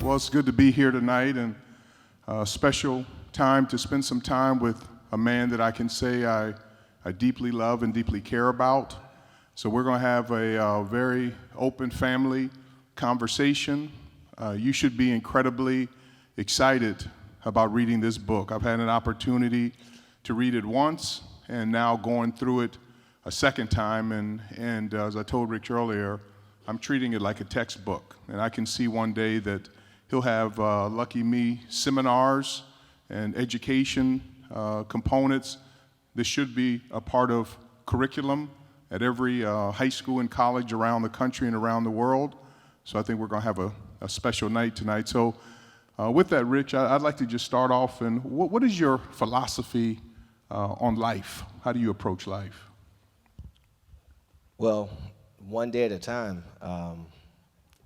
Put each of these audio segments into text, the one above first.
Well, it's good to be here tonight, and a special time to spend some time with a man that I can say I deeply love and deeply care about. So we're going to have a very open family conversation. You should be incredibly excited about reading this book. I've had an opportunity to read it once, and now going through it a second time, and as I told Rich earlier, I'm treating it like a textbook, and I can see one day that he'll have Lucky Me seminars and education components. This should be a part of curriculum at every high school and college around the country and around the world. So I think we're going to have a special night tonight. So with that, Rich, I'd like to just start off. And what is your philosophy on life? How do you approach life? Well, one day at a time.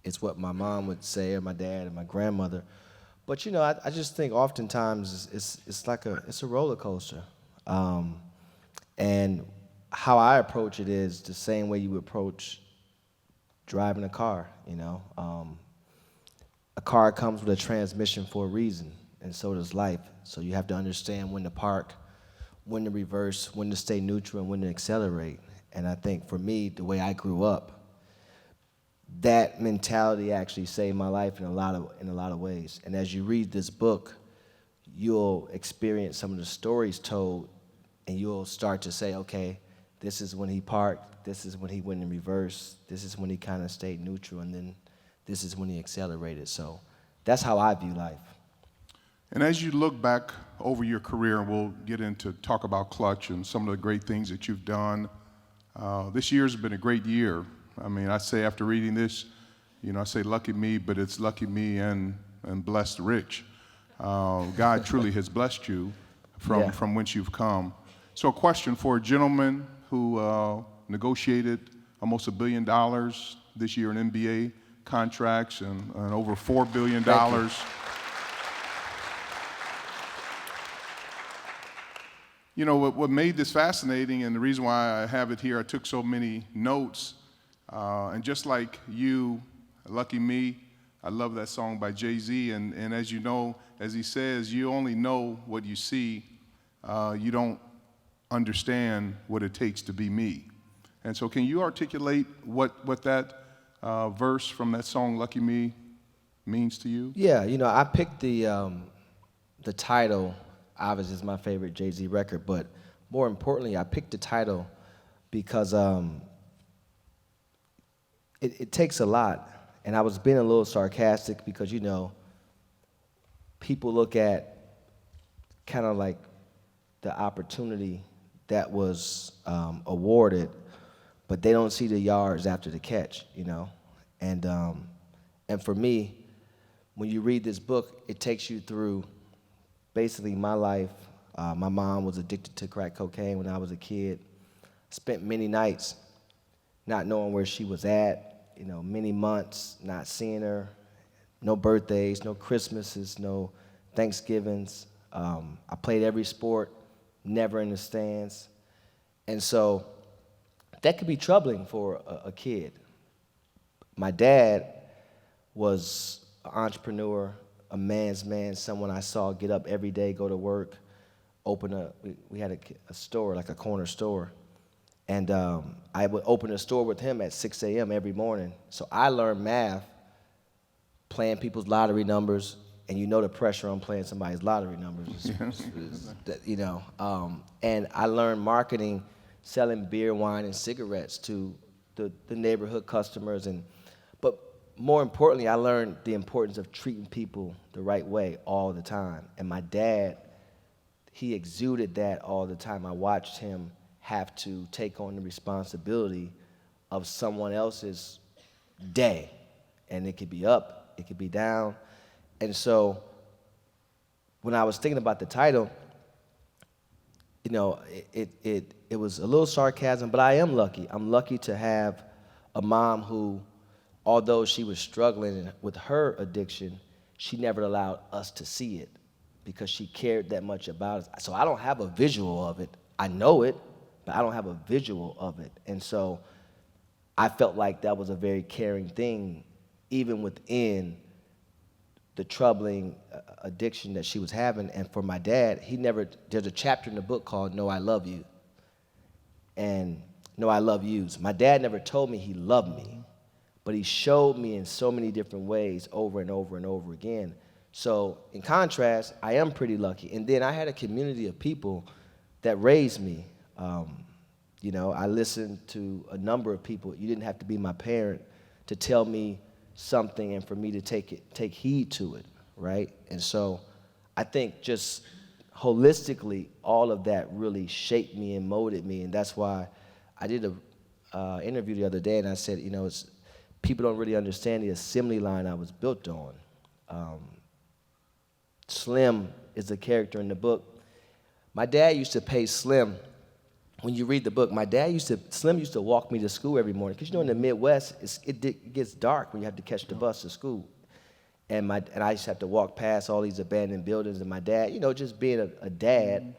It's what my mom would say, or my dad, and my grandmother. But you know, I just think oftentimes it's a roller coaster. And how I approach it is the same way you would approach driving a car. You know, a car comes with a transmission for a reason, and so does life. So you have to understand when to park, when to reverse, when to stay neutral, and when to accelerate. And I think for me, the way I grew up, that mentality actually saved my life in a lot of ways. And as you read this book, you'll experience some of the stories told, and you'll start to say, okay, this is when he parked, this is when he went in reverse, this is when he kind of stayed neutral, and then this is when he accelerated. So that's how I view life. And as you look back over your career, and we'll get into talk about Klutch and some of the great things that you've done, this year's been a great year. I mean, I say after reading this, you know, I say lucky me, but it's lucky me and blessed Rich. God truly has blessed you from whence you've come. So a question for a gentleman who negotiated almost $1 billion this year in NBA contracts and over $4 billion. You know, what made this fascinating, and the reason why I have it here, I took so many notes, and just like you, Lucky Me, I love that song by Jay-Z, and as you know, as he says, you only know what you see, you don't understand what it takes to be me. And so can you articulate what that verse from that song, Lucky Me, means to you? Yeah, you know, I picked the title. Obviously, it's my favorite Jay-Z record, but more importantly, I picked the title because it takes a lot. And I was being a little sarcastic because, you know, people look at kind of like the opportunity that was awarded, but they don't see the yards after the catch, you know. And for me, when you read this book, it takes you through basically my life. My mom was addicted to crack cocaine when I was a kid. Spent many nights not knowing where she was at, you know, many months not seeing her, no birthdays, no Christmases, no Thanksgivings. I played every sport, never in the stands. And so that could be troubling for a kid. My dad was an entrepreneur, a man's man, someone I saw get up every day, go to work, we had a store, like a corner store. And I would open a store with him at 6 a.m. every morning. So I learned math, playing people's lottery numbers, and you know the pressure on playing somebody's lottery numbers. You know, and I learned marketing, selling beer, wine, and cigarettes to the neighborhood customers. But more importantly, I learned the importance of treating people the right way all the time. And my dad, he exuded that all the time. I watched him have to take on the responsibility of someone else's day. And it could be up, it could be down. And so when I was thinking about the title, you know, it was a little sarcasm, but I am lucky. I'm lucky to have a mom who, although she was struggling with her addiction, she never allowed us to see it because she cared that much about us. So I don't have a visual of it. I know it, but I don't have a visual of it. And so I felt like that was a very caring thing, even within the troubling addiction that she was having. And for my dad, there's a chapter in the book called No, I Love You. And No, I Love Yous. My dad never told me he loved me, but he showed me in so many different ways over and over and over again. So in contrast, I am pretty lucky. And then I had a community of people that raised me. You know, I listened to a number of people. You didn't have to be my parent to tell me something and for me to take heed to it, right? And so I think just holistically, all of that really shaped me and molded me, and that's why I did a interview the other day, and I said, you know, people don't really understand the assembly line I was built on. Slim is a character in the book. My dad used to pay Slim. When you read the book, Slim used to walk me to school every morning. Because you know in the Midwest, it gets dark when you have to catch the bus to school. And I used to have to walk past all these abandoned buildings. And my dad, you know, just being a dad,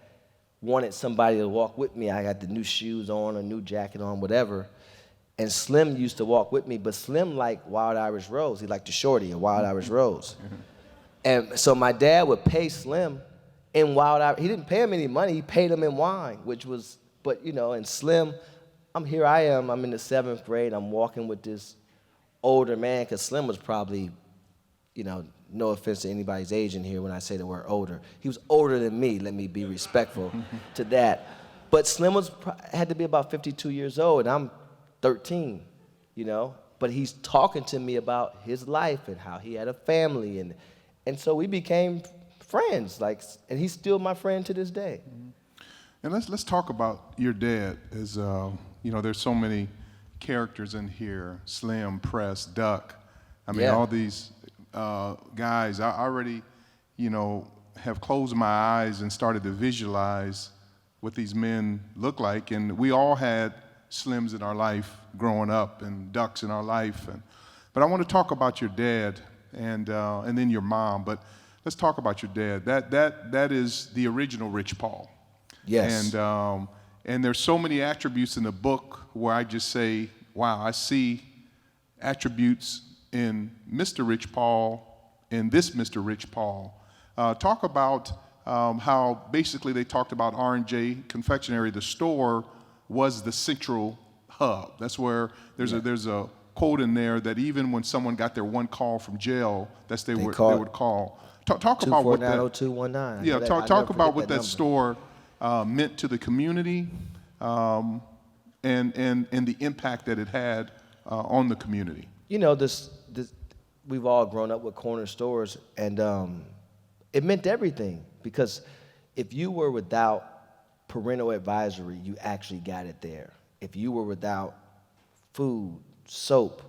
wanted somebody to walk with me. I had the new shoes on, a new jacket on, whatever. And Slim used to walk with me. But Slim liked Wild Irish Rose. He liked the shorty of Wild Irish Rose. And so my dad would pay Slim in Wild Irish. He didn't pay him any money. He paid him in wine, which was... But, you know, and Slim, I'm in the 7th grade, I'm walking with this older man, because Slim was probably, you know, no offense to anybody's age in here when I say the word older. He was older than me, let me be respectful to that. But Slim had to be about 52 years old, and I'm 13, you know. But he's talking to me about his life and how he had a family, and so we became friends, and he's still my friend to this day. And let's talk about your dad. As you know, there's so many characters in here: Slim, Press, Duck. I mean, all these guys. I already, you know, have closed my eyes and started to visualize what these men look like. And we all had Slims in our life growing up, and Ducks in our life. But I want to talk about your dad and then your mom. But let's talk about your dad. That is the original Rich Paul. Yes. And there's so many attributes in the book where I just say, wow, I see attributes in Mr. Rich Paul, in this Mr. Rich Paul. Talk about how basically they talked about R&J Confectionery. The store was the central hub. That's where there's a quote in there that even when someone got their one call from jail, they would call. Talk about what that 2490219. Yeah, talk about what that store meant to the community, and the impact that it had on the community. You know, we've all grown up with corner stores, and it meant everything, because if you were without parental advisory, you actually got it there. If you were without food, soap,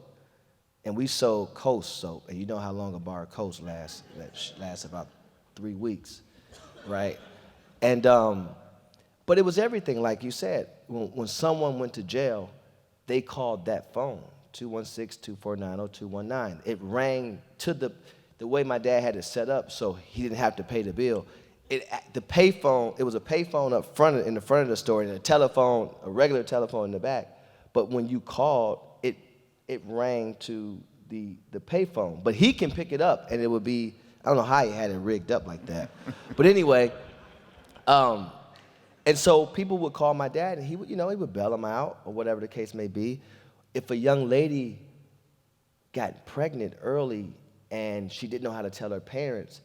and we sold Coast soap, and you know how long a bar of Coast lasts. That lasts about 3 weeks, right? And but it was everything, like you said. When someone went to jail, they called that phone, 216-249-0219. It rang to the way my dad had it set up, so he didn't have to pay the bill. The payphone, it was a payphone up front, in the front of the store, and a regular telephone in the back. But when you called, it rang to the payphone. But he can pick it up, and it would be, I don't know how he had it rigged up like that. But anyway, and so people would call my dad, and he would bail them out, or whatever the case may be. If a young lady got pregnant early and she didn't know how to tell her parents,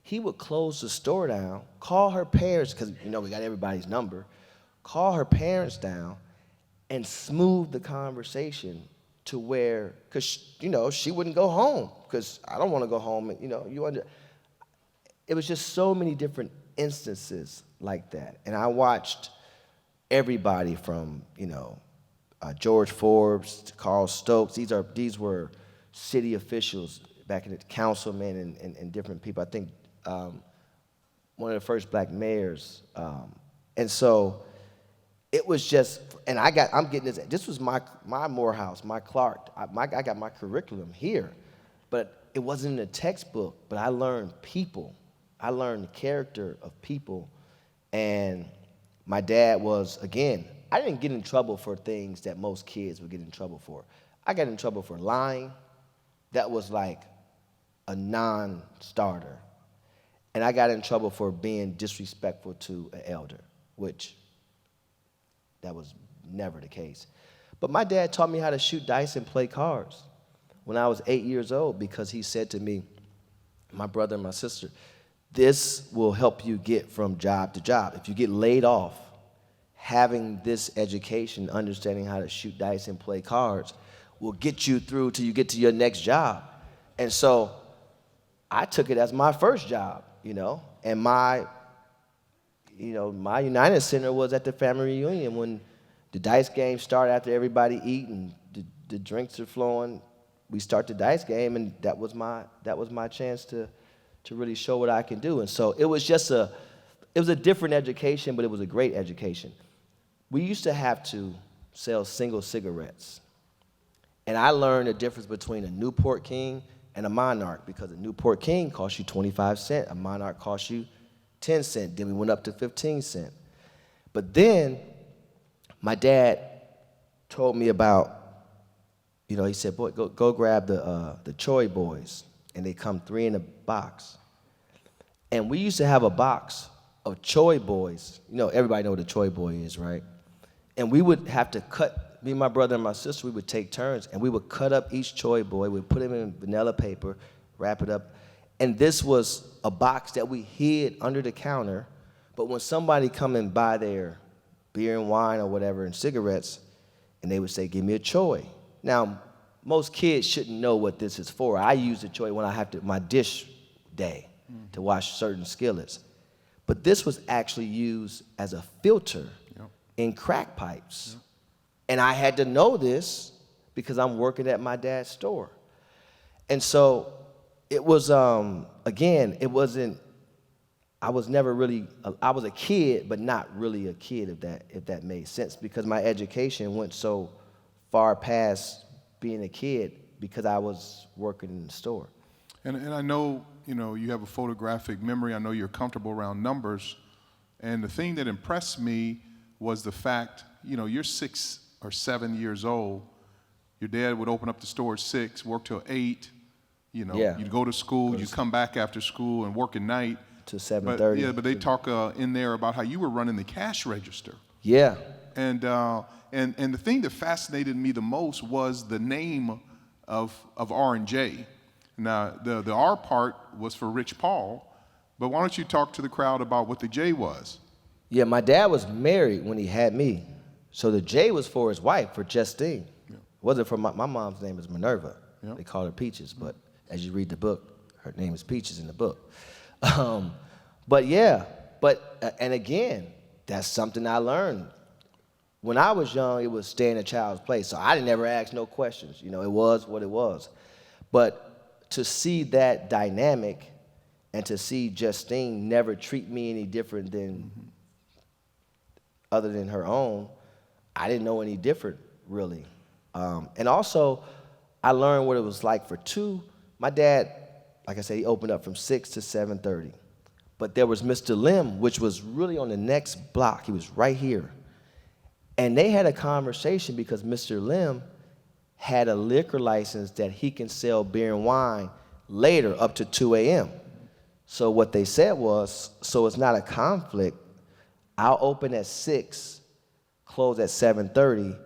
he would close the store down, call her parents, because we got everybody's number, call her parents down, and smooth the conversation to where, because she wouldn't go home, because I don't want to go home. It was just so many different instances like that, and I watched everybody from George Forbes to Carl Stokes. These were city officials back in the councilmen and different people. I think one of the first black mayors, and so it was just. And I'm getting this. This was my Morehouse, my Clark. I got my curriculum here, but it wasn't in a textbook. But I learned people. I learned the character of people, and my dad was, again, I didn't get in trouble for things that most kids would get in trouble for. I got in trouble for lying. That was like a non-starter. And I got in trouble for being disrespectful to an elder, which that was never the case. But my dad taught me how to shoot dice and play cards when I was 8 years old, because he said to me, my brother and my sister, this will help you get from job to job. If you get laid off, having this education, understanding how to shoot dice and play cards, will get you through till you get to your next job. And so I took it as my first job, and my United Center was at the family reunion when the dice game started after everybody eat and the drinks are flowing. We start the dice game, and that was my chance to really show what I can do. And so it was a different education, but it was a great education. We used to have to sell single cigarettes. And I learned the difference between a Newport King and a Monarch, because a Newport King cost you 25 cents, a Monarch cost you 10 cents, then we went up to 15 cents. But then my dad told me about, he said, boy, go grab the Choi boys, and they come 3 in a box. And we used to have a box of Choi boys. Everybody know what a Choi boy is, right? And we would have to cut, me, my brother, and my sister, we would take turns, and we would cut up each Choi boy. We'd put him in vanilla paper, wrap it up. And this was a box that we hid under the counter. But when somebody come and buy their beer and wine or whatever and cigarettes, and they would say, give me a Choi. Now, most kids shouldn't know what this is for. I use the Choi when I have my dish day to wash certain skillets. But this was actually used as a filter in crack pipes. And I had to know this because I'm working at my dad's store. And so it was, again, it wasn't, I was never really, I was a kid, but not really a kid, if that made sense, because my education went so far past being a kid because I was working in the store. And I know, you have a photographic memory. I know you're comfortable around numbers. And the thing that impressed me was the fact, you're 6 or 7 years old. Your dad would open up the store at 6, work till 8. You'd go to school, you'd come back after school and work at night. To 7:30. But they talk in there about how you were running the cash register. Yeah. And the thing that fascinated me the most was the name of R&J. Now, the R part was for Rich Paul, but why don't you talk to the crowd about what the J was? Yeah, my dad was married when he had me. So the J was for his wife, for Justine. Yeah. It wasn't for my mom's name is Minerva. Yeah. They call her Peaches, but as you read the book, her name is Peaches in the book. And again, that's something I learned. When I was young, it was stay in a child's place, so I didn't ever ask no questions. It was what it was. But to see that dynamic and to see Justine never treat me any different than other than her own, I didn't know any different, really. And also, I learned what it was like for my dad, like I said, he opened up from 6 to 7:30. But there was Mr. Lim, which was really on the next block. He was right here. And they had a conversation because Mr. Lim had a liquor license that he can sell beer and wine later up to 2 a.m. So what they said was, so it's not a conflict. I'll open at 6, close at 7:30.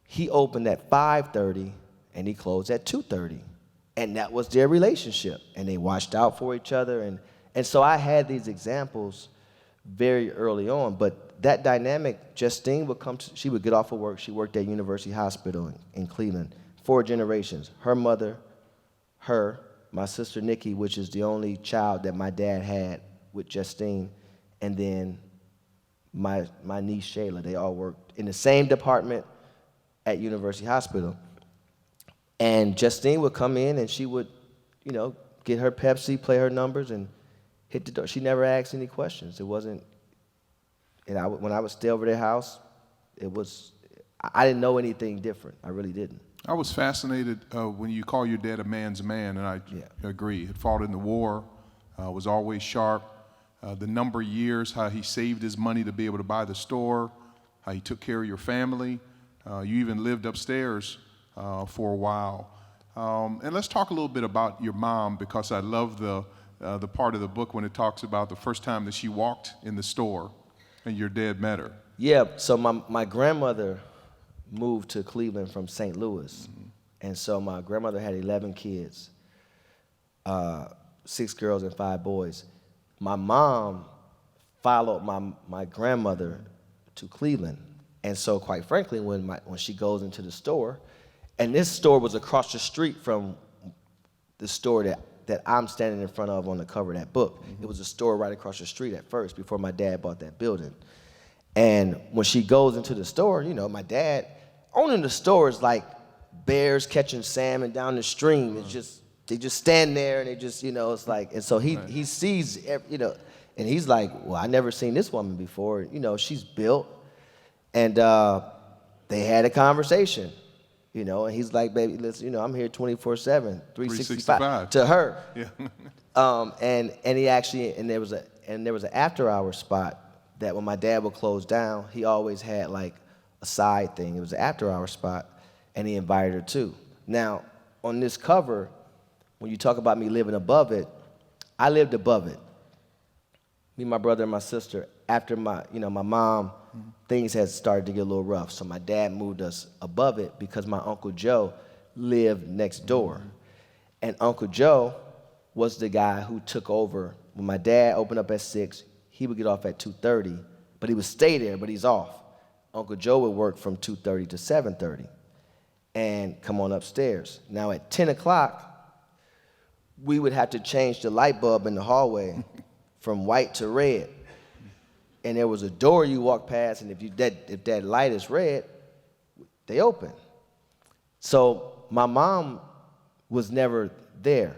He opened at 5:30, and he closed at 2:30. And that was their relationship. And they watched out for each other. And so I had these examples very early on. But that dynamic, Justine would she would get off of work. She worked at University Hospital in Cleveland. 4 generations. Her mother, my sister Nikki, which is the only child that my dad had with Justine, and then my niece Shayla. They all worked in the same department at University Hospital. And Justine would come in and she would, get her Pepsi, play her numbers, and hit the door. She never asked any questions. It wasn't, when I would stay over their house, I didn't know anything different. I really didn't. I was fascinated when you call your dad a man's man, and I agree. He fought in the war, was always sharp. The number of years, how he saved his money to be able to buy the store, how he took care of your family. You even lived upstairs for a while. And let's talk a little bit about your mom, because I love the part of the book when it talks about the first time that she walked in the store and your dad met her. Yeah, so my grandmother moved to Cleveland from St. Louis. And so my grandmother had 11 kids, 6 girls and 5 boys. My mom followed my grandmother to Cleveland. And so quite frankly, when she goes into the store, and this store was across the street from the store that I'm standing in front of on the cover of that book. It was a store right across the street at first before my dad bought that building. And when she goes into the store, you know, my dad owning the store is like bears catching salmon down the stream. It's just, they just stand there and they just, you know, it's like, and so he sees, you know, and he's like, well, I never seen this woman before. You know, she's built. And they had a conversation, you know, and he's like, baby, listen, you know, I'm here 24/7, 365 to her. Yeah. And he actually, and there was an after hour spot that when my dad would close down, he always had like a side thing. It was an after hour spot, and he invited her too. Now, on this cover, when you talk about me living above it, I lived above it. Me, my brother, and my sister. After my mom, things had started to get a little rough. So my dad moved us above it because my Uncle Joe lived next door. And Uncle Joe was the guy who took over. When my dad opened up at 6, he would get off at 2:30, but he would stay there, but he's off. Uncle Joe would work from 2:30 to 7:30 and come on upstairs. Now at 10 o'clock, we would have to change the light bulb in the hallway from white to red. And there was a door you walk past, and if that light is red, they open. So my mom was never there,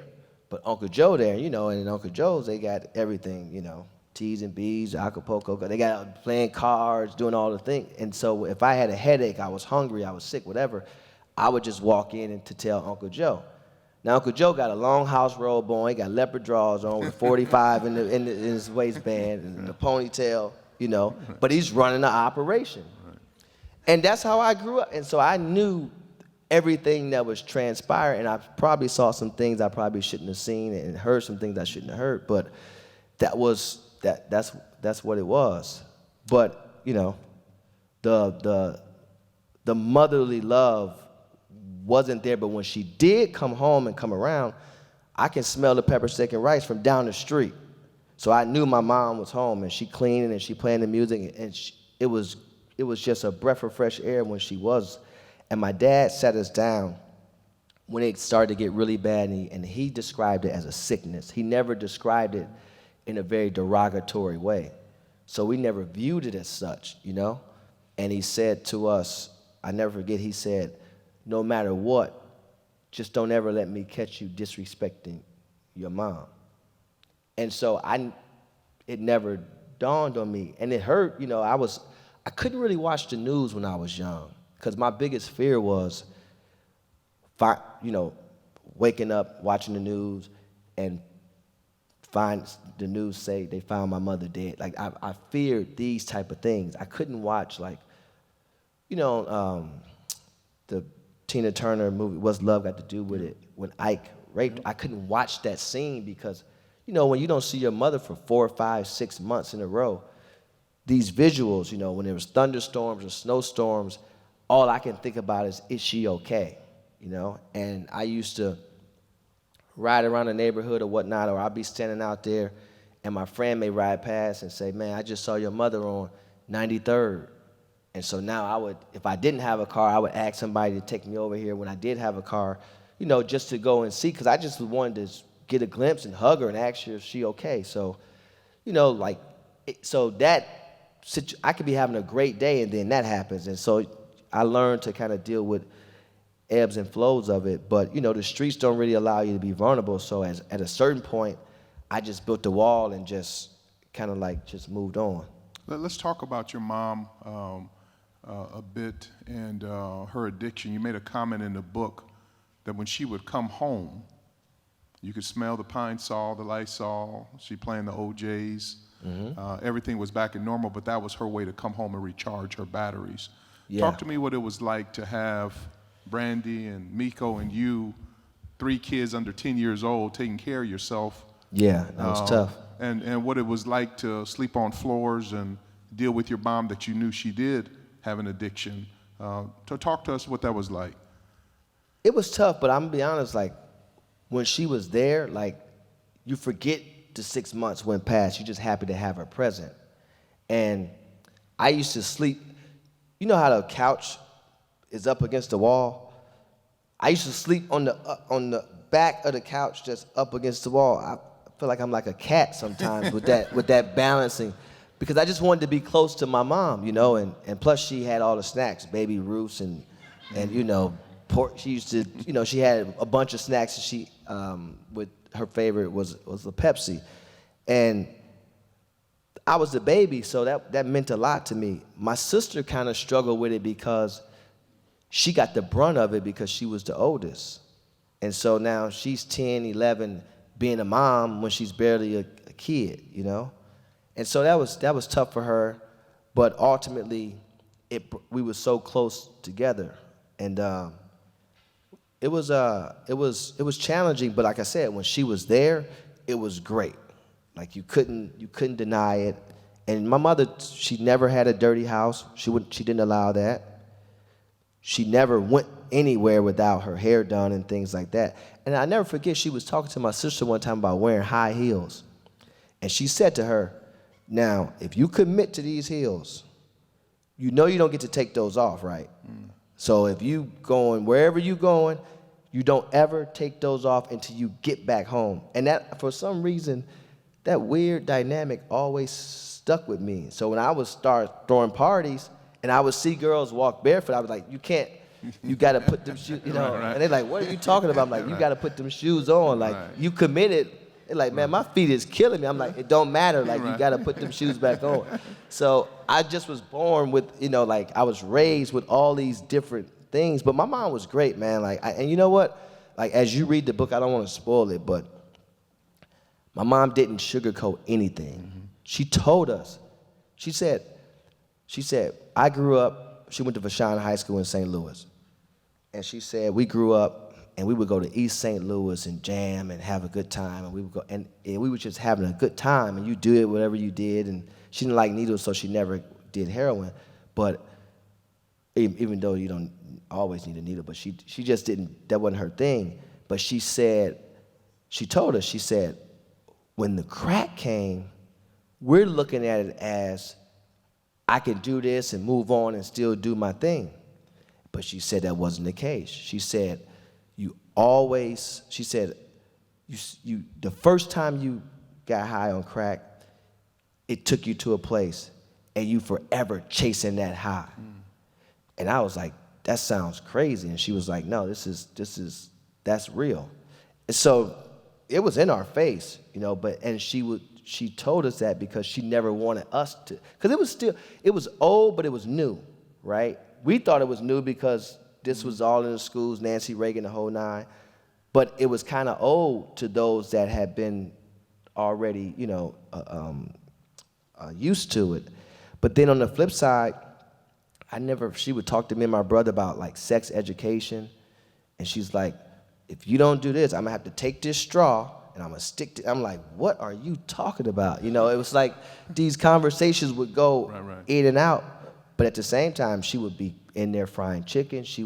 but Uncle Joe there, you know, and in Uncle Joe's, they got everything, you know, T's and B's, Acapulco. They got playing cards, doing all the things. And so if I had a headache, I was hungry, I was sick, whatever, I would just walk in and to tell Uncle Joe. Now, Uncle Joe got a long house robe on. He got leopard drawers on with 45 in his waistband and the ponytail, you know. But he's running the operation. And that's how I grew up. And so I knew everything that was transpiring. And I probably saw some things I probably shouldn't have seen and heard some things I shouldn't have heard. But that's what it was. But, you know, the motherly love wasn't there, but when she did come home and come around, I can smell the pepper steak and rice from down the street. So I knew my mom was home, and she cleaning and she playing the music, and it was just a breath of fresh air when she was. And my dad sat us down when it started to get really bad, and he described it as a sickness. He never described it in a very derogatory way. So we never viewed it as such, you know? And he said to us, I never forget, he said, no matter what, just don't ever let me catch you disrespecting your mom. And so it never dawned on me. And it hurt, you know, I couldn't really watch the news when I was young, because my biggest fear was, you know, waking up, watching the news, and find the news say they found my mother dead. Like, I feared these type of things. I couldn't watch, like, you know, the Tina Turner movie, What's Love Got to Do with It, when Ike raped, I couldn't watch that scene because, you know, when you don't see your mother for 4, 5, 6 months in a row, these visuals, you know, when there was thunderstorms or snowstorms, all I can think about is she okay, you know? And I used to ride around the neighborhood or whatnot, or I'd be standing out there, and my friend may ride past and say, man, I just saw your mother on 93rd. And so now if I didn't have a car, I would ask somebody to take me over here when I did have a car, you know, just to go and see, because I just wanted to get a glimpse and hug her and ask her if she okay. So, you know, like, I could be having a great day and then that happens. And so I learned to kind of deal with ebbs and flows of it. But, you know, the streets don't really allow you to be vulnerable. So at a certain point, I just built the wall and just kind of like just moved on. Let's talk about your mom a bit and her addiction. You made a comment in the book that when she would come home, you could smell the Pine Sol, the Lysol, she playing the OJs. Everything was back in normal, but that was her way to come home and recharge her batteries. Yeah. Talk to me what it was like to have Brandy and Miko and you 3 kids under 10 years old, taking care of yourself. Yeah, that was tough. And what it was like to sleep on floors and deal with your mom that you knew she did have an addiction. To talk to us what that was like. It was tough, but I'm gonna be honest, like, when she was there, like, you forget the 6 months went past. You're just happy to have her present. And I used to sleep, you know how the couch is up against the wall? I used to sleep on the back of the couch, just up against the wall. I feel like I'm like a cat sometimes with that balancing, because I just wanted to be close to my mom, you know, and plus she had all the snacks, Baby Ruths and you know, pork. She used to, you know, she had a bunch of snacks, and she with her favorite was the Pepsi, and I was the baby, so that meant a lot to me. My sister kind of struggled with it because she got the brunt of it because she was the oldest. And so now she's 10, 11, being a mom when she's barely a kid, you know? And so that was tough for her, but ultimately we were so close together. And it was challenging, but like I said, when she was there, it was great. Like you couldn't deny it. And my mother, she never had a dirty house. She didn't allow that. She never went anywhere without her hair done and things like that. And I never forget, she was talking to my sister one time about wearing high heels. And she said to her, now, if you commit to these heels, you know you don't get to take those off, right? So if you going, wherever you going, you don't ever take those off until you get back home. And that, for some reason, that weird dynamic always stuck with me. So when I would start throwing parties and I would see girls walk barefoot, I was like, you can't, you got to put them shoes, you know. Right. And they're like, what are you talking about? I'm like, you got to put them shoes on. Like, you committed. They're like, man, my feet is killing me. I'm like, it don't matter. Like, you got to put them shoes back on. So I just was born with, you know, like I was raised with all these different things. But my mom was great, man. Like, and you know what? Like, as you read the book, I don't want to spoil it, but my mom didn't sugarcoat anything. She told us. She said, I grew up, she went to Vashon High School in St. Louis. And she said, we grew up and we would go to East St. Louis and jam and have a good time. And we would go, and we were just having a good time. And you do it, whatever you did. And she didn't like needles, so she never did heroin. But even though you don't always need a needle, but she just didn't, that wasn't her thing. But she said, she told us, she said, when the crack came, we're looking at it as I can do this and move on and still do my thing. But she said that wasn't the case. She said, you the first time you got high on crack, it took you to a place and you forever chasing that high. And I was like, that sounds crazy. And she was like, no, that's real. And so it was in our face, you know, and she told us that because she never wanted us to, because it was old, but it was new, right? We thought it was new because this was all in the schools, Nancy Reagan, the whole nine, but it was kind of old to those that had been already, you know, used to it. But then on the flip side, she would talk to me and my brother about like sex education, and she's like, if you don't do this, I'm gonna have to take this straw and I'm gonna stick to, I'm like, what are you talking about? You know, it was like these conversations would go in and out, but at the same time, she would be in there frying chicken. She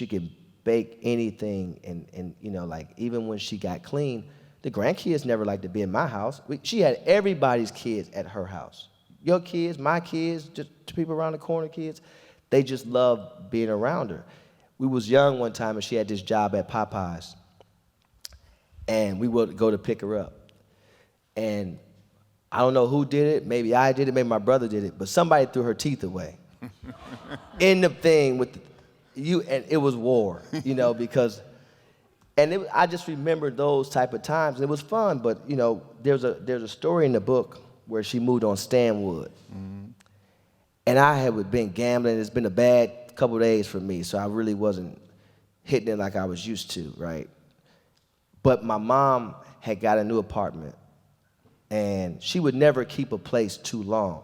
could bake anything, and you know, like even when she got clean, the grandkids never liked to be in my house. She had everybody's kids at her house. Your kids, my kids, just people around the corner kids, they just loved being around her. We was young one time and she had this job at Popeyes. And we would go to pick her up. And I don't know who did it. Maybe I did it, maybe my brother did it. But somebody threw her teeth away. In the thing with and it was war, you know, because, I just remember those type of times. And it was fun, but you know, there's a story in the book where she moved on Stanwood. And I had been gambling. It's been a bad couple of days for me, so I really wasn't hitting it like I was used to, right? But my mom had got a new apartment, and she would never keep a place too long.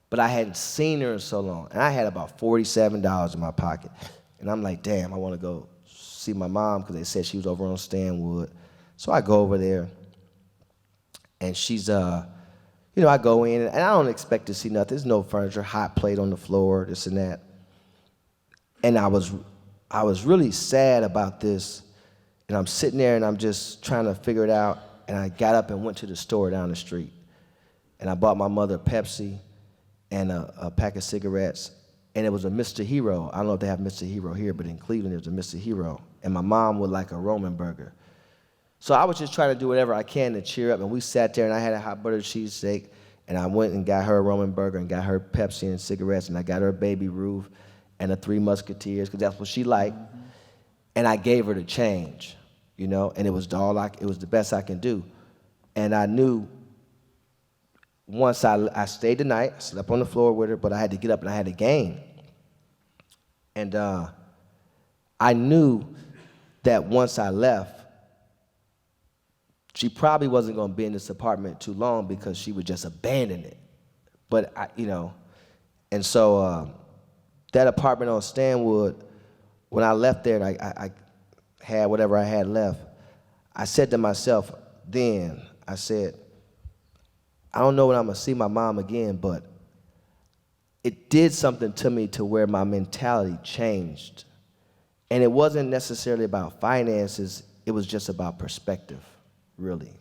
But I hadn't seen her in so long, and I had about $47 in my pocket. And I'm like, damn, I want to go see my mom because they said she was over on Stanwood. So I go over there, and she's, I go in, and I don't expect to see nothing. There's no furniture, hot plate on the floor, this and that. And I was really sad about this, and I'm sitting there, and I'm just trying to figure it out, and I got up and went to the store down the street, and I bought my mother a Pepsi and a pack of cigarettes, and it was a Mr. Hero. I don't know if they have Mr. Hero here, but in Cleveland, it was a Mr. Hero. And my mom would like a Roman burger. So I was just trying to do whatever I can to cheer up, and we sat there, and I had a hot butter cheesesteak, and I went and got her a Roman burger and got her Pepsi and cigarettes, and I got her a Baby Ruth and a Three Musketeers, because that's what she liked. And I gave her the change, and it was the best I can do. And I knew once I stayed the night, I slept on the floor with her, but I had to get up and I had a game. And I knew that once I left, she probably wasn't going to be in this apartment too long because she would just abandon it. But, and so that apartment on Stanwood, when I left there and I had whatever I had left, I said to myself then, I said, I don't know when I'm going to see my mom again, but it did something to me to where my mentality changed. And it wasn't necessarily about finances, it was just about perspective, really.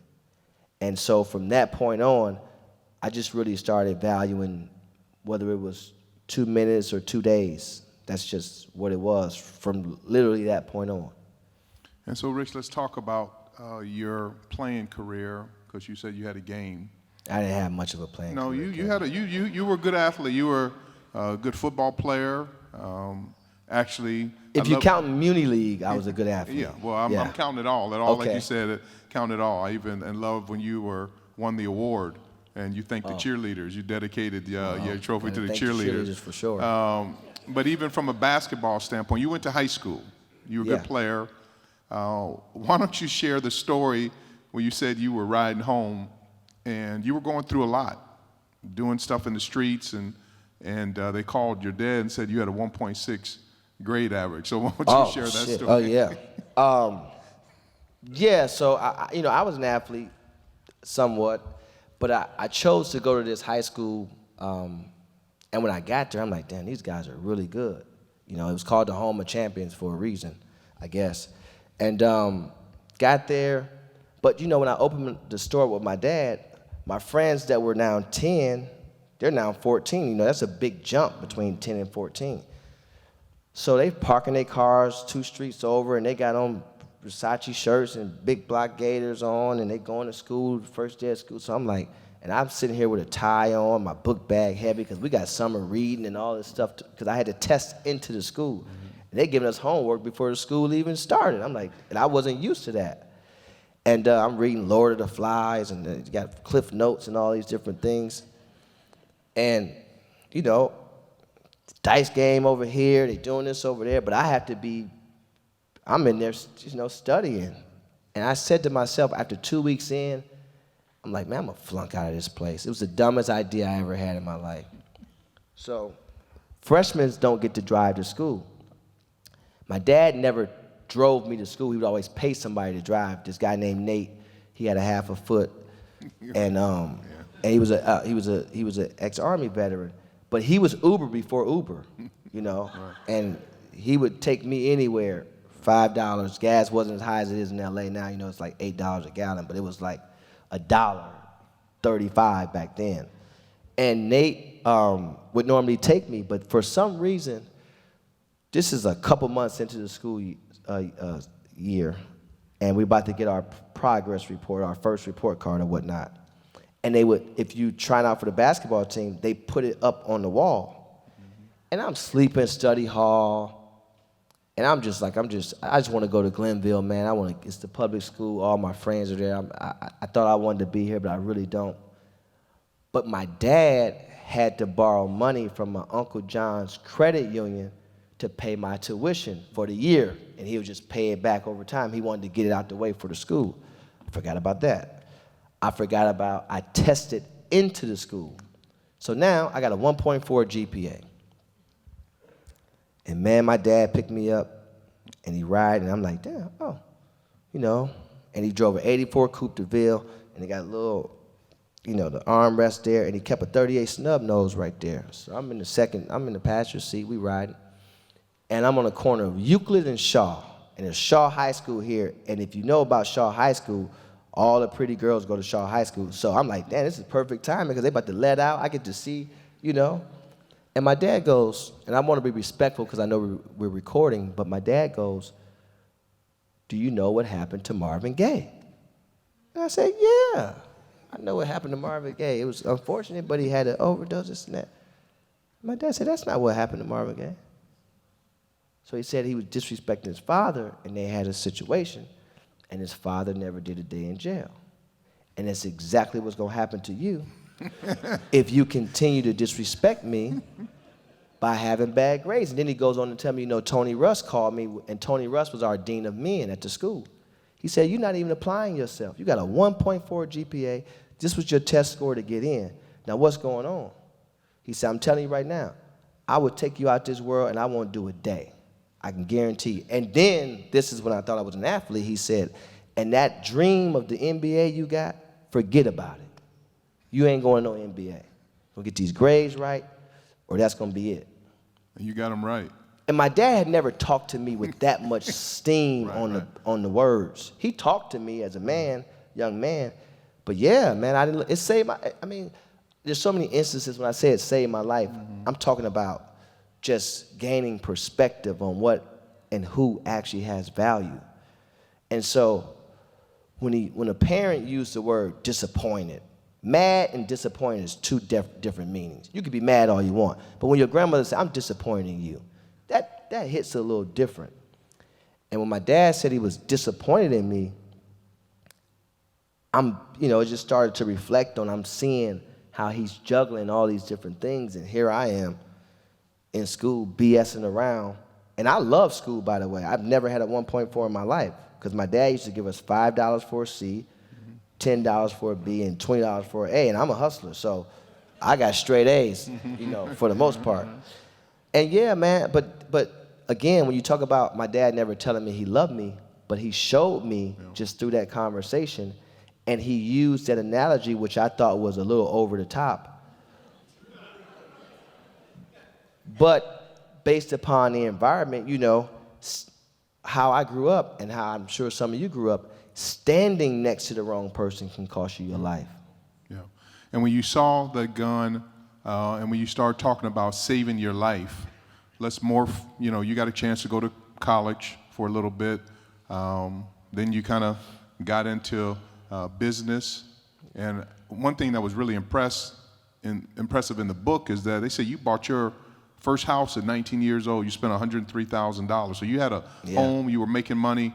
And so from that point on, I just really started valuing whether it was 2 minutes or 2 days. That's just what it was from literally that point on. And so, Rich, let's talk about your playing career, because you said you had a game. I didn't have much of a playing career. You were a good athlete. You were a good football player. Actually, if you count Muni League, I was a good athlete. Yeah, well, I'm counting it all. Like you said, count it all. I even love when you won the award and you thanked the cheerleaders. You dedicated your trophy to the cheerleaders. For sure. But even from a basketball standpoint, you went to high school. You were a good player. Why don't you share the story where you said you were riding home and you were going through a lot, doing stuff in the streets, and they called your dad and said you had a 1.6 grade average. So why don't you share that story? Oh, yeah. So, I was an athlete somewhat, but I chose to go to this high school, and when I got there, I'm like, damn, these guys are really good. It was called the Home of Champions for a reason, I guess. And got there, but, when I opened the store with my dad, my friends that were now 10, they're now 14. That's a big jump between 10 and 14. So they parking their cars 2 streets over, and they got on Versace shirts and big block gaiters on, and they going to school, first day of school. So I'm like, and I'm sitting here with a tie on, my book bag heavy, because we got summer reading and all this stuff, because I had to test into the school. And they giving us homework before the school even started. I'm like, and I wasn't used to that. And I'm reading Lord of the Flies, and you got Cliff Notes and all these different things. And, dice game over here, they doing this over there, but I'm in there, studying. And I said to myself, after 2 weeks in, I'm like, man, I'm gonna flunk out of this place. It was the dumbest idea I ever had in my life. So, freshmen don't get to drive to school. My dad never drove me to school. He would always pay somebody to drive. This guy named Nate, he had a half a foot, and he was an ex-Army veteran, but he was Uber before Uber, Right. And he would take me anywhere, $5. Gas wasn't as high as it is in LA now. It's like $8 a gallon, but it was like $1.35 back then. And Nate would normally take me, but for some reason, this is a couple months into the school year, and we're about to get our progress report, our first report card or whatnot. And they would, if you trying out for the basketball team, they put it up on the wall. Mm-hmm. And I'm sleeping study hall, and I just want to go to Glenville, man. It's the public school, all my friends are there. I thought I wanted to be here, but I really don't. But my dad had to borrow money from my Uncle John's credit union to pay my tuition for the year, and he would just pay it back over time. He wanted to get it out the way for the school. I forgot about that. I tested into the school. So now I got a 1.4 GPA. And man, my dad picked me up And he ride, and I'm like, damn, oh, you know. And he drove an 84 Coupe de Ville, and he got a little, you know, the armrest there, and he kept a 38 snub nose right there. So I'm in the passenger seat, we riding. And I'm on the corner of Euclid and Shaw. And there's Shaw High School here. And if you know about Shaw High School, all the pretty girls go to Shaw High School. So I'm like, damn, this is perfect timing because they about to let out. I get to see, you know. And my dad goes, and I want to be respectful because I know we're recording, but my dad goes, do you know what happened to Marvin Gaye? And I said, yeah, I know what happened to Marvin Gaye. It was unfortunate, but he had an overdose, this and that. My dad said, that's not what happened to Marvin Gaye. So he said he was disrespecting his father, and they had a situation, and his father never did a day in jail. And that's exactly what's going to happen to you if you continue to disrespect me by having bad grades. And then he goes on to tell me, you know, Tony Russ called me, and Tony Russ was our dean of men at the school. He said, you're not even applying yourself. You got a 1.4 GPA. This was your test score to get in. Now, what's going on? He said, I'm telling you right now, I would take you out this world, and I won't do a day. I can guarantee you. And then, this is when I thought I was an athlete, he said, and that dream of the NBA you got, forget about it. You ain't going to no NBA. You'll get these grades right, or that's going to be it. You got them right. And my dad had never talked to me with that much steam on the words. He talked to me as a man, young man, but yeah, man, it saved I mean, there's so many instances when I say it saved my life. Mm-hmm. I'm talking about just gaining perspective on what and who actually has value. And so when a parent used the word disappointed, mad and disappointed is two different meanings. You could be mad all you want, but when your grandmother says, I'm disappointing you, that hits a little different. And when my dad said he was disappointed in me, it just started to reflect on, I'm seeing how he's juggling all these different things, and here I am in school BSing around. And I love school, by the way. I've never had a 1.4 in my life because my dad used to give us $5 for a C, $10 for a B, and $20 for an A, and I'm a hustler, so I got straight A's, for the most part. And yeah, man, but again, when you talk about my dad never telling me he loved me, but he showed me just through that conversation, and he used that analogy, which I thought was a little over the top. But based upon the environment, how I grew up and how I'm sure some of you grew up, standing next to the wrong person can cost you your life. Yeah. And when you saw the gun and when you start talking about saving your life, let's morph, you got a chance to go to college for a little bit. Then you kind of got into business. And one thing that was really impressive in the book is that they say you bought your first house at 19 years old. You spent $103,000. So you had a home, you were making money.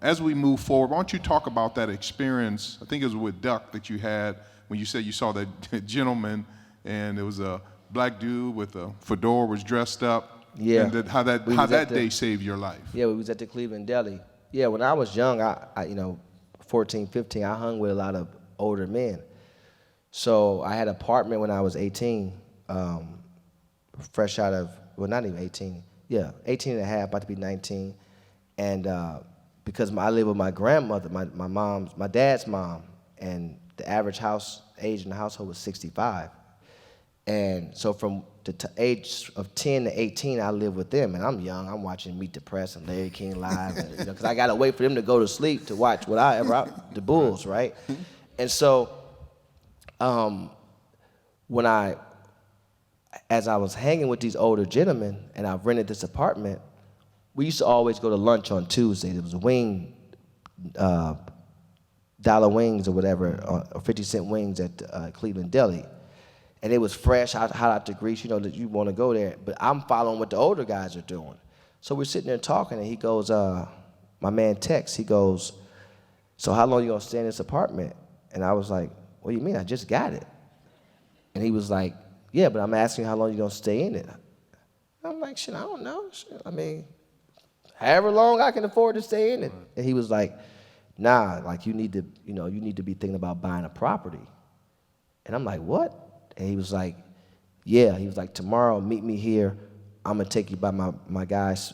As we move forward, why don't you talk about that experience? I think it was with Duck that you had when you said you saw that gentleman and it was a black dude with a fedora, was dressed up. Yeah. And how that day saved your life. Yeah, we was at the Cleveland Deli. Yeah, when I was young, I 14, 15, I hung with a lot of older men. So I had an apartment when I was 18, fresh out of, well, not even 18. Yeah, 18 and a half, about to be 19. And because I lived with my grandmother, my dad's mom, and the average age in the household was 65. And so from the age of 10 to 18, I lived with them, and I'm young. I'm watching Meet the Press and Larry King Live, because I got to wait for them to go to sleep to watch the Bulls, right? And so as I was hanging with these older gentlemen, and I rented this apartment, we used to always go to lunch on Tuesday. There was dollar wings or whatever, or 50-cent wings at Cleveland Deli. And it was fresh, hot out the grease, that you want to go there. But I'm following what the older guys are doing. So we're sitting there talking, and he goes, my man Tex, he goes, so how long you going to stay in this apartment? And I was like, what do you mean? I just got it. And he was like, yeah, but I'm asking you how long you going to stay in it. I'm like, shit, I don't know. Shit, I mean, however long I can afford to stay in it. And he was like, nah, like you need to be thinking about buying a property. And I'm like, what? And he was like, yeah. He was like, tomorrow, meet me here. I'm going to take you by my guy's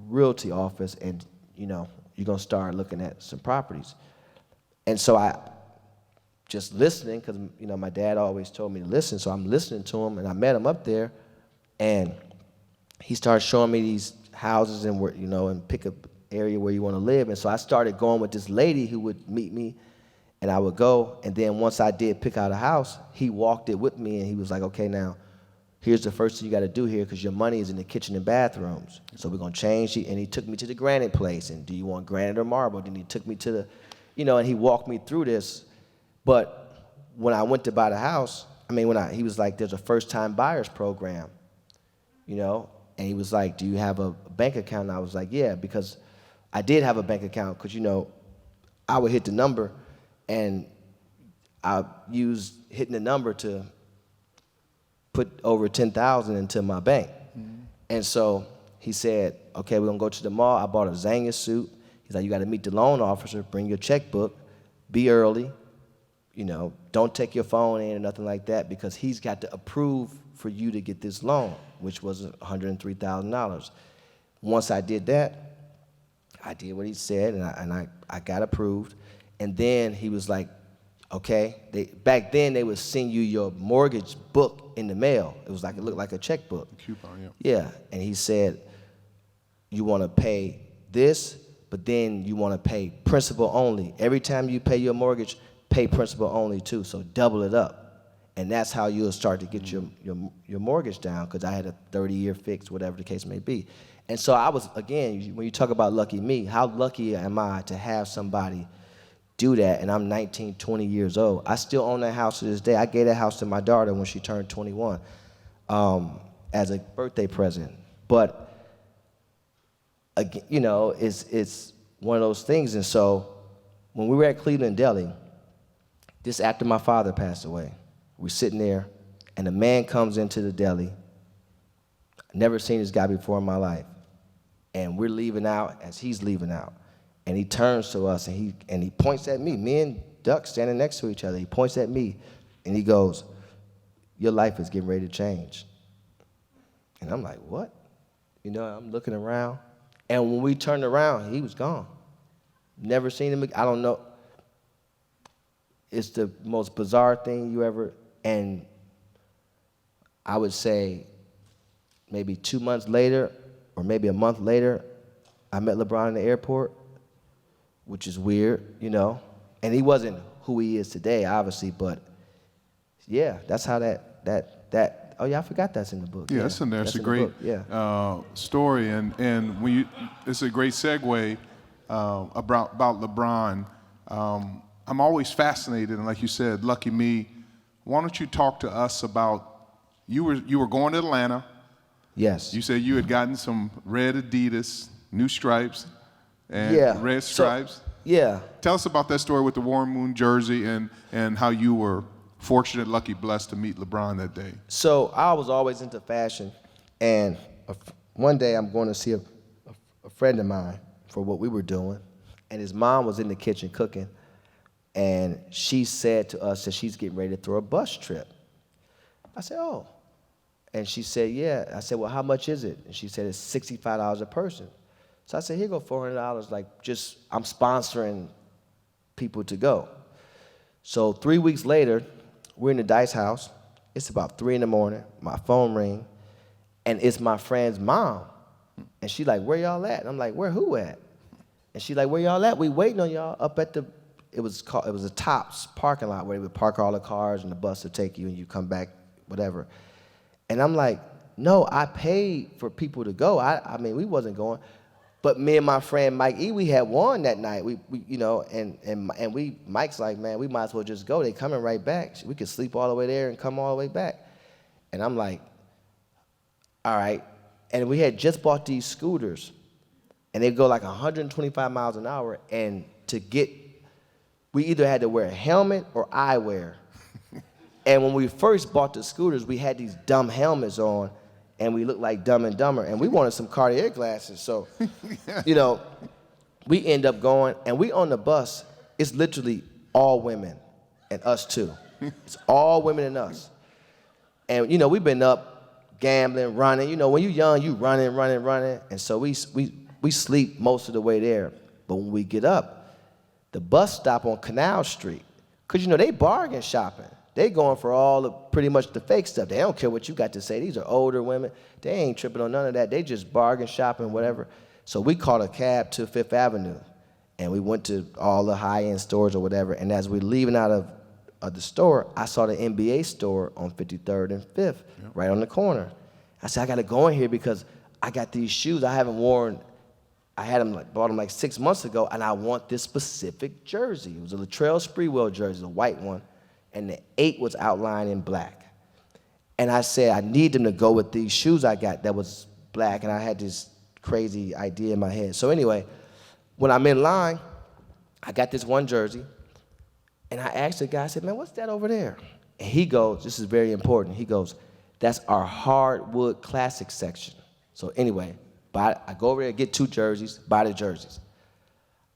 realty office, and you're gonna start looking at some properties. And so I just listening, because my dad always told me to listen, so I'm listening to him, and I met him up there, and he started showing me these houses and where, and pick up area where you want to live. And so I started going with this lady who would meet me, and I would go, and then once I did pick out a house, he walked it with me, and he was like, okay, now here's the first thing you got to do here, because your money is in the kitchen and bathrooms. So we're going to change it. And he took me to the granite place. And do you want granite or marble? Then he took me to the, and he walked me through this. But when I went to buy the house, he was like, there's a first-time buyers program, and he was like, do you have a bank account? And I was like, yeah, because I did have a bank account, because, I would hit the number, and I used hitting the number to put over $10,000 into my bank. Mm-hmm. And so he said, okay, we're gonna go to the mall. I bought a Zanga suit. He's like, you gotta meet the loan officer, bring your checkbook, be early, don't take your phone in or nothing like that, because he's got to approve for you to get this loan, which was $103,000. Once I did that, I did what he said, and I got approved. And then he was like, okay, back then they would send you your mortgage book in the mail. It looked like a checkbook. A coupon, yeah. Yeah, and he said, you want to pay this, but then you want to pay principal only. Every time you pay your mortgage, pay principal only too, so double it up. And that's how you'll start to get your mortgage down, because I had a 30-year fix, whatever the case may be. And so I was, again, when you talk about lucky me, how lucky am I to have somebody do that? And I'm 19, 20 years old. I still own that house to this day. I gave that house to my daughter when she turned 21 as a birthday present. But, again, it's one of those things. And so when we were at Cleveland Deli, this after my father passed away, we're sitting there, and a man comes into the deli. Never seen this guy before in my life. And we're leaving out as he's leaving out. And he turns to us, and he points at me. Me and Duck standing next to each other. He points at me, and he goes, your life is getting ready to change. And I'm like, what? I'm looking around. And when we turned around, he was gone. Never seen him again. I don't know. It's the most bizarre thing you ever, and I would say maybe 2 months later, or maybe a month later, I met LeBron in the airport, which is weird, And he wasn't who he is today, obviously, but yeah, that's how that oh yeah, I forgot that's in the book. Yeah, that's in there. It's a great story, and it's a great segue about LeBron. I'm always fascinated, and like you said, lucky me. Why don't you talk to us about, you were going to Atlanta. Yes. You said you had gotten some red Adidas, new stripes, and red stripes. So, yeah. Tell us about that story with the Warren Moon jersey and how you were fortunate, lucky, blessed to meet LeBron that day. So I was always into fashion, and one day I'm going to see a friend of mine for what we were doing, and his mom was in the kitchen cooking, and she said to us that she's getting ready to throw a bus trip. I said, oh. And she said, yeah. I said, well, how much is it? And she said, it's $65 a person. So I said, here go $400, I'm sponsoring people to go. So 3 weeks later, we're in the Dice house. It's about 3 in the morning. My phone rings, and it's my friend's mom. And she's like, where y'all at? And I'm like, where who at? And she's like, where y'all at? We waiting on y'all up at it was a Tops parking lot where they would park all the cars and the bus would take you and you come back, whatever. And I'm like, no, I paid for people to go. We wasn't going. But me and my friend Mike E, we had won that night. We Mike's like, man, we might as well just go. They coming right back. We could sleep all the way there and come all the way back. And I'm like, all right. And we had just bought these scooters, and they go like 125 miles an hour. And we either had to wear a helmet or eyewear. And when we first bought the scooters, we had these dumb helmets on, and we looked like Dumb and Dumber, and we wanted some Cartier glasses. So, we end up going, and we on the bus, it's literally all women and us too. It's all women and us. And, we've been up gambling, running. When you're young, you running. And so we we sleep most of the way there. But when we get up, the bus stop on Canal Street, because, you know, they bargain shopping. They going for all the, pretty much the fake stuff. They don't care what you got to say. These are older women. They ain't tripping on none of that. They just bargain shopping, whatever. So we caught a cab to Fifth Avenue, and we went to all the high-end stores or whatever. And as we're leaving out of the store, I saw the NBA store on 53rd and 5th, right on the corner. I said, I got to go in here because I got these shoes I haven't worn. I had them, bought them like 6 months ago, and I want this specific jersey. It was a Latrell Sprewell jersey, a white one, and the 8 was outlined in black. And I said, I need them to go with these shoes I got that was black, and I had this crazy idea in my head. So anyway, when I'm in line, I got this one jersey, and I asked the guy, I said, man, what's that over there? And he goes, this is very important, he goes, that's our hardwood classic section. So anyway, I go over there, get 2 jerseys, buy the jerseys.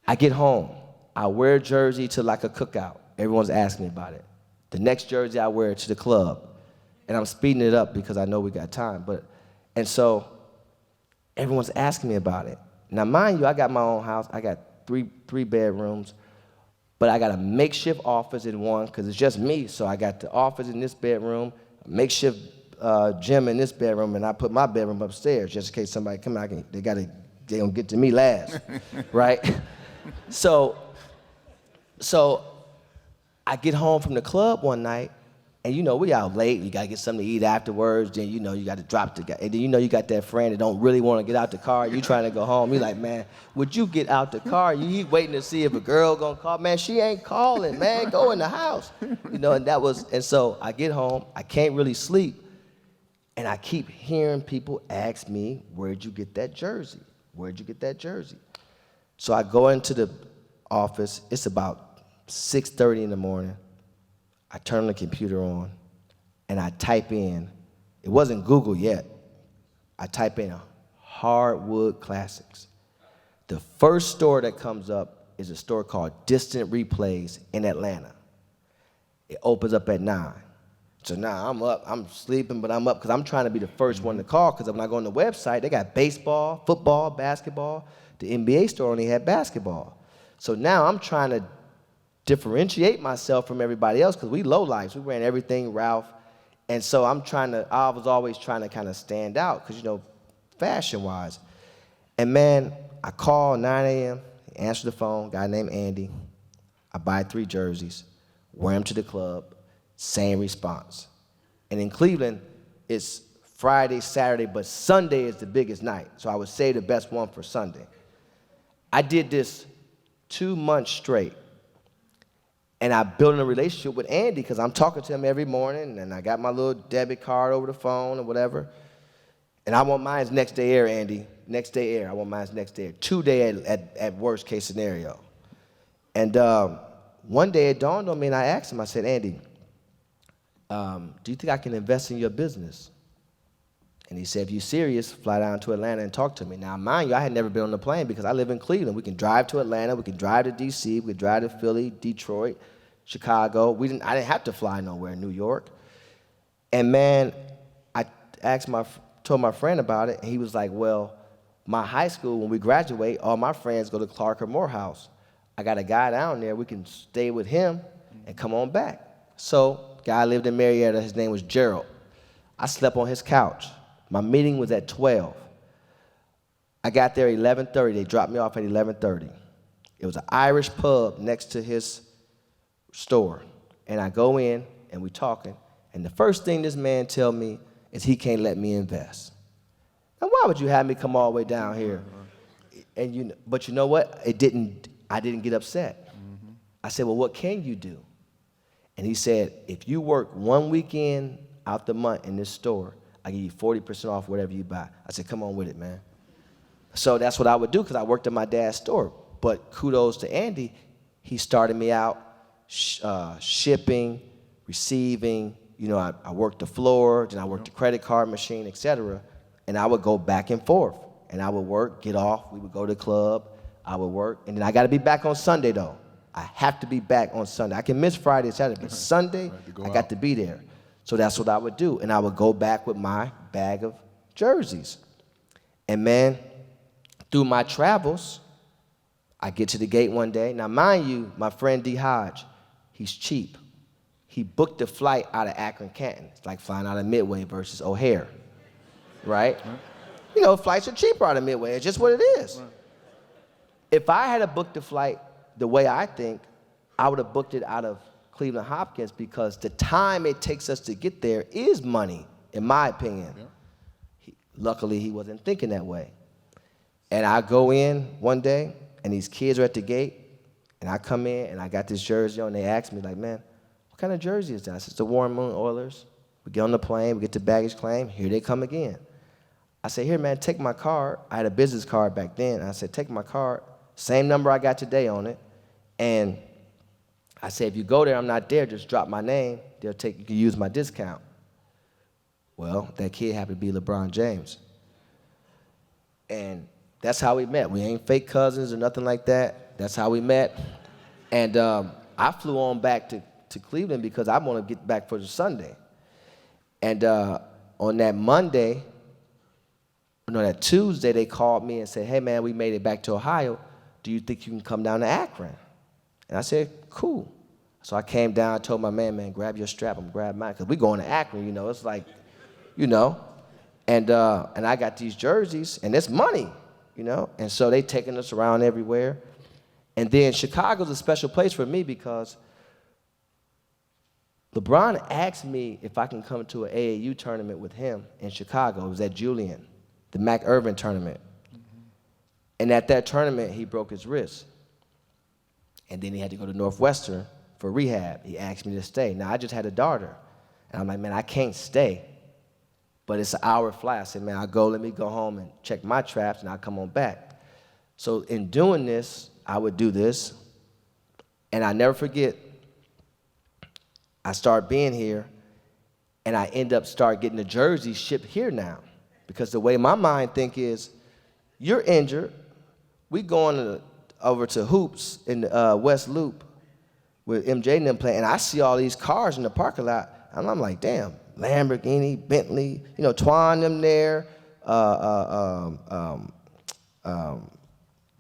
I get home, I wear a jersey to like a cookout. Everyone's asking me about it. The next jersey I wear to the club. And I'm speeding it up because I know we got time. And so everyone's asking me about it. Now, mind you, I got my own house. I got three bedrooms, but I got a makeshift office in one because it's just me. So I got the office in this bedroom, a makeshift gym in this bedroom, and I put my bedroom upstairs just in case somebody come out. They gonna get to me last, right? So I get home from the club one night, and you know, we out late, you gotta get something to eat afterwards, then you know, you gotta drop the guy, and then you know you got that friend that don't really wanna get out the car, you trying to go home, you like, man, would you get out the car? You waiting to see if a girl gonna call, man, she ain't calling, man, go in the house. You know, and so I get home, I can't really sleep, and I keep hearing people ask me, where'd you get that jersey? Where'd you get that jersey? So I go into the office, it's about 6:30 in the morning. I turn the computer on, and I type in, it wasn't Google yet, I type in hardwood classics. The first store that comes up is a store called Distant Replays in Atlanta. It opens up at 9. So now I'm up, I'm sleeping, but I'm up because I'm trying to be the first one to call, because when I go on the website, they got baseball, football, basketball. The NBA store only had basketball. So now I'm trying to differentiate myself from everybody else because we low lives. We ran everything Ralph. And so I was always trying to kind of stand out because, you know, fashion-wise. And man, I call 9 a.m., answer the phone, guy named Andy. I buy 3 jerseys, wear them to the club, same response. And in Cleveland, it's Friday, Saturday, but Sunday is the biggest night. So I would say the best one for Sunday. I did this 2 months straight. And I built a relationship with Andy because I'm talking to him every morning, and I got my little debit card over the phone or whatever. And I want mine's next day air, Andy. Next day air. I want mine's next day air. 2 day at worst case scenario. And one day it dawned on me, and I asked him, I said, Andy, do you think I can invest in your business? And he said, if you're serious, fly down to Atlanta and talk to me. Now, mind you, I had never been on the plane because I live in Cleveland. We can drive to Atlanta, we can drive to D.C., we can drive to Philly, Detroit, Chicago. I didn't have to fly nowhere in New York. And man, I told my friend about it, and he was like, well, my high school, when we graduate, all my friends go to Clark or Morehouse. I got a guy down there, we can stay with him and come on back. So, guy lived in Marietta, his name was Gerald. I slept on his couch. My meeting was at 12. I got there at 11:30. They dropped me off at 11:30. It was an Irish pub next to his store. And I go in, and we're talking. And the first thing this man tell me is he can't let me invest. Now, why would you have me come all the way down here? And but you know what? I didn't get upset. Mm-hmm. I said, well, what can you do? And he said, if you work 1 weekend out the month in this store, I give you 40% off whatever you buy. I said, come on with it, man. So that's what I would do because I worked at my dad's store. But kudos to Andy, he started me out shipping, receiving. You know, I worked the floor, then I worked the credit card machine, et cetera. And I would go back and forth. And I would work, get off, we would go to the club, I would work. And then I got to be back on Sunday, though. I have to be back on Sunday. I can miss Friday and Saturday, but Sunday, I got to be there. So that's what I would do. And I would go back with my bag of jerseys. And man, through my travels, I get to the gate one day. Now, mind you, my friend D. Hodge, he's cheap. He booked a flight out of Akron, Canton. It's like flying out of Midway versus O'Hare, right? You know, flights are cheaper out of Midway. It's just what it is. Right. If I had booked the flight the way I think, I would have booked it out of Cleveland Hopkins because the time it takes us to get there is money, in my opinion. Yeah. Luckily, he wasn't thinking that way. And I go in one day, and these kids are at the gate, and I come in, and I got this jersey on, and they ask me, like, man, what kind of jersey is that? I said, it's the Warren Moon Oilers. We get on the plane, we get to baggage claim, here they come again. I said, here, man, take my card. I had a business card back then. I said, take my card, same number I got today on it, and I said, if you go there, I'm not there, just drop my name. You can use my discount. Well, that kid happened to be LeBron James. And that's how we met. We ain't fake cousins or nothing like that. That's how we met. And I flew on back to Cleveland because I want to get back for the Sunday. And on that that Tuesday, they called me and said, hey, man, we made it back to Ohio. Do you think you can come down to Akron? And I said, cool. So I came down, I told my man, grab your strap, I'm grab mine, because we going to Akron, you know, it's like, you know. And I got these jerseys, and it's money, you know. And so they taking us around everywhere. And then Chicago's a special place for me because LeBron asked me if I can come to an AAU tournament with him in Chicago. It was at Julian, the Mac Irvin tournament. Mm-hmm. And at that tournament, he broke his wrist. And then he had to go to Northwestern for rehab. He asked me to stay. Now, I just had a daughter. And I'm like, man, I can't stay. But it's an hour flight. I said, man, let me go home and check my traps, and I'll come on back. So in doing this, I would do this. And I never forget, I start being here, and I end up getting the jersey shipped here now. Because the way my mind think is, you're injured. We going over to Hoops in the West Loop with MJ and them playing, and I see all these cars in the parking lot, and I'm like, damn, Lamborghini, Bentley, you know, Twan them there,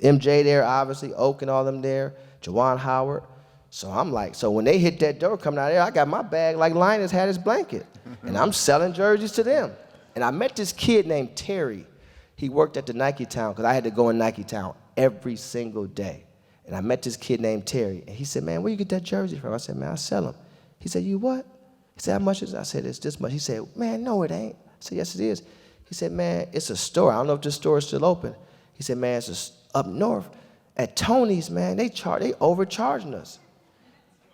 MJ there, obviously, Oak and all them there, Jawan Howard. So I'm like, so when they hit that door coming out of there, I got my bag like Linus had his blanket, and I'm selling jerseys to them. And I met this kid named Terry. He worked at the Nike Town, because I had to go in Nike Town every single day. And I met this kid named Terry, and he said, man, where you get that jersey from? I said, man, I sell them. He said, you what? He said, how much is it? I said, it's this much. He said, man, no, it ain't. I said, yes, it is. He said, man, it's a store. I don't know if this store is still open. He said, man, it's up north at Tony's, man. They overcharging us.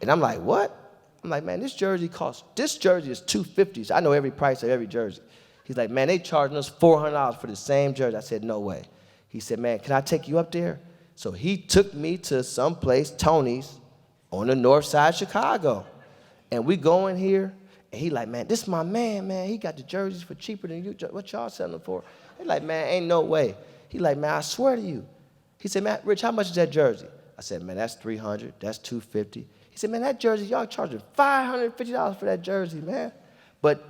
And I'm like, what? I'm like, man, this jersey is $250. So I know every price of every jersey. He's like, man, they charging us $400 for the same jersey. I said, no way. He said, man, can I take you up there? So he took me to some place, Tony's, on the north side of Chicago. And we go in here, and he like, man, this is my man. He got the jerseys for cheaper than you. What y'all selling them for? He like, man, ain't no way. He like, man, I swear to you. He said, man, Rich, how much is that jersey? I said, man, that's $300, that's $250. He said, man, that jersey, y'all charging $550 for that jersey, man. But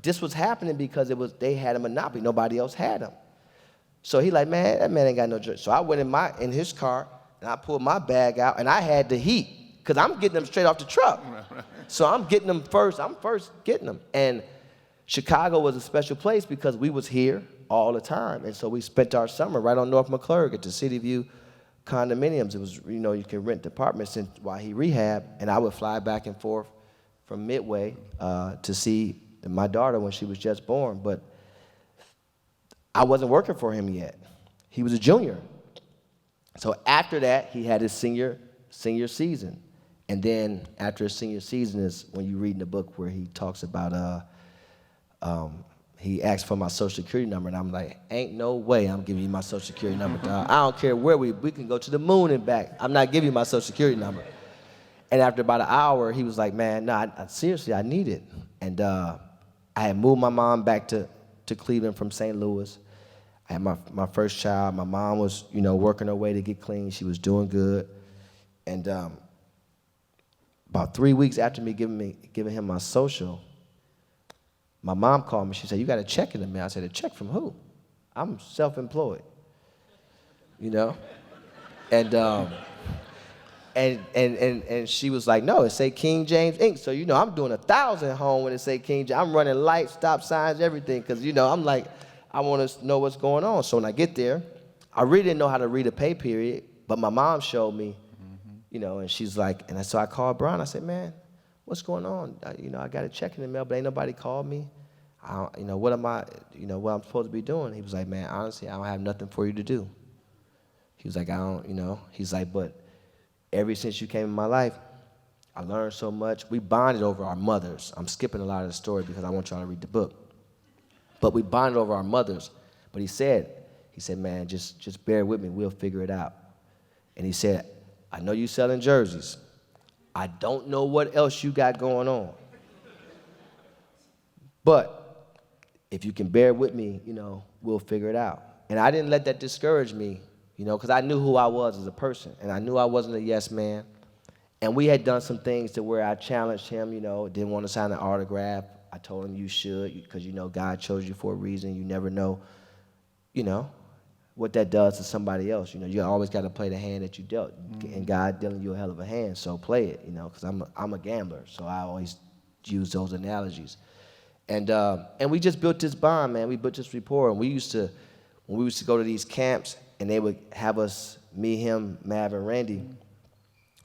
this was happening because they had a monopoly. Nobody else had them. So he like, man, that man ain't got no jersey. So I went in his car, and I pulled my bag out, and I had the heat, because I'm getting them straight off the truck. So I'm getting them first. I'm first getting them. And Chicago was a special place because we was here all the time. And so we spent our summer right on North McClurg at the City View condominiums. It was, you know, you can rent apartments while he rehabbed, and I would fly back and forth from Midway to see my daughter when she was just born. But I wasn't working for him yet. He was a junior. So after that, he had his senior season. And then after his senior season is when you read in the book where he talks about, he asked for my social security number, and I'm like, ain't no way I'm giving you my social security number, dog. I don't care where we can go to the moon and back. I'm not giving you my social security number. And after about an hour, he was like, man, no, seriously, I need it. And I had moved my mom back to Cleveland from St. Louis. I had my first child. My mom was, you know, working her way to get clean. She was doing good. And about 3 weeks after me giving him my social, my mom called me. She said, you got a check in the mail. I said, a check from who? I'm self-employed. you know? And and she was like, no, it say King James Inc. So, you know, I'm doing 1,000 home when it say King James. I'm running lights, stop signs, everything, because, you know, I'm like, I want to know what's going on. So when I get there, I really didn't know how to read a pay period, but my mom showed me, you know, and she's like, and so I called Brian. I said, man, what's going on? You know, I got a check in the mail, but ain't nobody called me. You know, what am I, you know, what I'm supposed to be doing? He was like, man, honestly, I don't have nothing for you to do. He was like, I don't, you know, he's like, but ever since you came in my life, I learned so much. We bonded over our mothers. I'm skipping a lot of the story because I want y'all to read the book. But we bonded over our mothers. But he said, man, just bear with me. We'll figure it out. And he said, I know you selling jerseys. I don't know what else you got going on. But if you can bear with me, you know, we'll figure it out. And I didn't let that discourage me, you know, because I knew who I was as a person. And I knew I wasn't a yes man. And we had done some things to where I challenged him, you know, didn't want to sign an autograph. I told him you should because, you know, God chose you for a reason. You never know, you know, what that does to somebody else. You know, you always got to play the hand that you dealt. And God dealing you a hell of a hand, so play it, you know, because I'm a gambler. So I always use those analogies. And we just built this bond, man. We built this rapport. And when we used to go to these camps and they would have us, me, him, Mav, and Randy,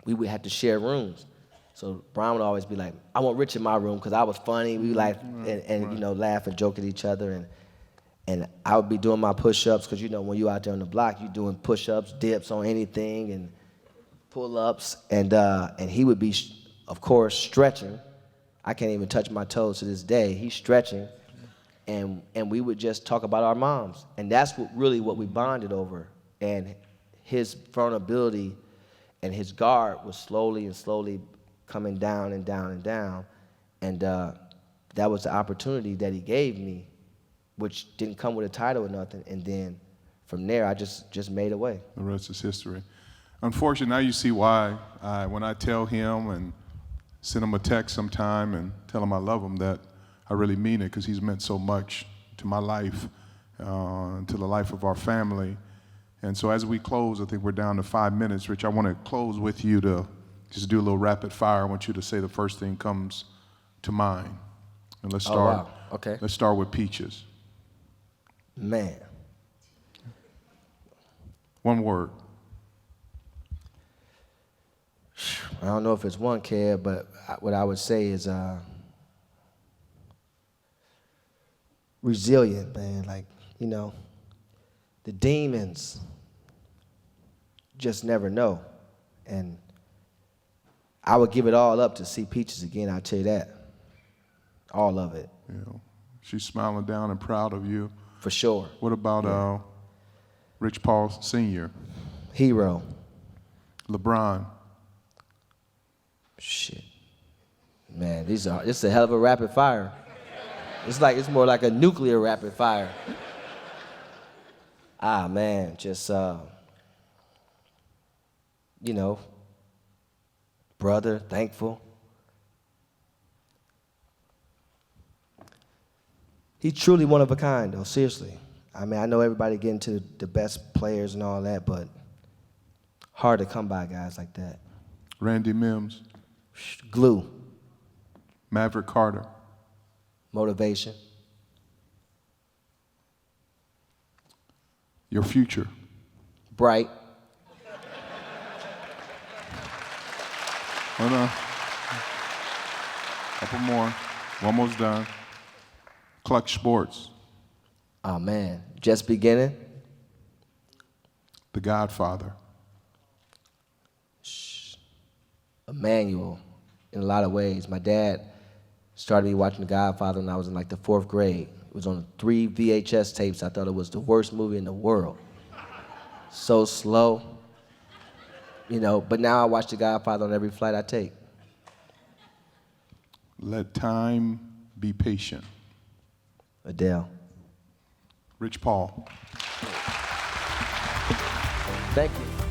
we would have to share rooms. So Brian would always be like, I want Rich in my room because I was funny. We like and you know, laugh and joke at each other. And I would be doing my push-ups because, you know, when you out there on the block, you're doing push-ups, dips on anything, and pull-ups. And he would be, of course, stretching. I can't even touch my toes to this day. He's stretching. And we would just talk about our moms. And that's really what we bonded over. And his vulnerability and his guard was slowly and slowly coming down and down and down. And that was the opportunity that he gave me, which didn't come with a title or nothing. And then from there, I just made a way. The rest is history. Unfortunately, now you see why when I tell him and send him a text sometime and tell him I love him, that I really mean it, because he's meant so much to my life, to the life of our family. And so as we close, I think we're down to 5 minutes. Rich, I want to close with you to just do a little rapid fire. I want you to say the first thing comes to mind. And let's start. Oh, wow. Okay. Let's start with Peaches. Man. One word. I don't know if it's one, Kev, but what I would say is resilient, man. Like, you know, the demons just never know. And I would give it all up to see Peaches again, I'll tell you that. All of it. You know, she's smiling down and proud of you. For sure. What about Rich Paul Sr.? Hero. LeBron. Shit. Man, this is a hell of a rapid fire. It's more like a nuclear rapid fire. Man, just, you know, brother, thankful. He's truly one of a kind, though, seriously. I mean, I know everybody getting to the best players and all that, but hard to come by guys like that. Randy Mims. Glue. Maverick Carter. Motivation. Your future. Bright. Hold on. Couple more. Almost done. Klutch Sports. Oh, man. Just beginning. The Godfather. Emmanuel, in a lot of ways. My dad started me watching The Godfather when I was in like the 4th grade. It was on 3 VHS tapes. I thought it was the worst movie in the world. So slow, you know, but now I watch The Godfather on every flight I take. Let time be patient. Adele. Rich Paul. Thank you.